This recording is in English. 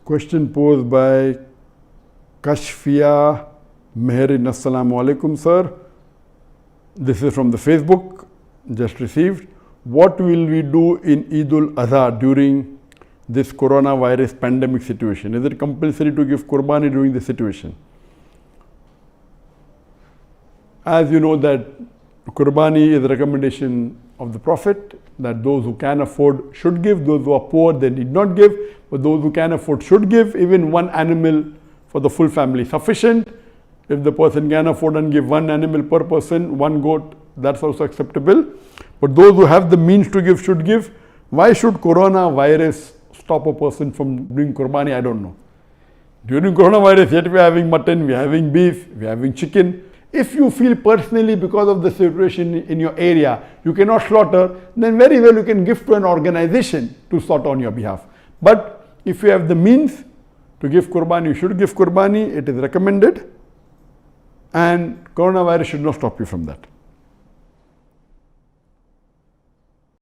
Question posed by Kashfia Meherin. Assalamu alaikum, sir. This is from the Facebook, just received. What will we do in Eidul Adha during this coronavirus pandemic situation? Is it compulsory to give Qurbani during this situation? As you know that Qurbani is a recommendation of the Prophet, that those who can afford should give, those who are poor they need not give, but those who can afford should give. Even one animal for the full family sufficient. If the person can afford and give one animal per person, one goat, that's also acceptable. But those who have the means to give should give. Why should coronavirus stop a person from doing Qurbani? I don't know. During coronavirus, yet we are having mutton, we are having beef, we are having chicken. If you feel personally because of the situation in your area, you cannot slaughter, then very well you can give to an organization to slaughter on your behalf. But if you have the means to give Qurbani, you should give Qurbani. It is recommended. And coronavirus should not stop you from that.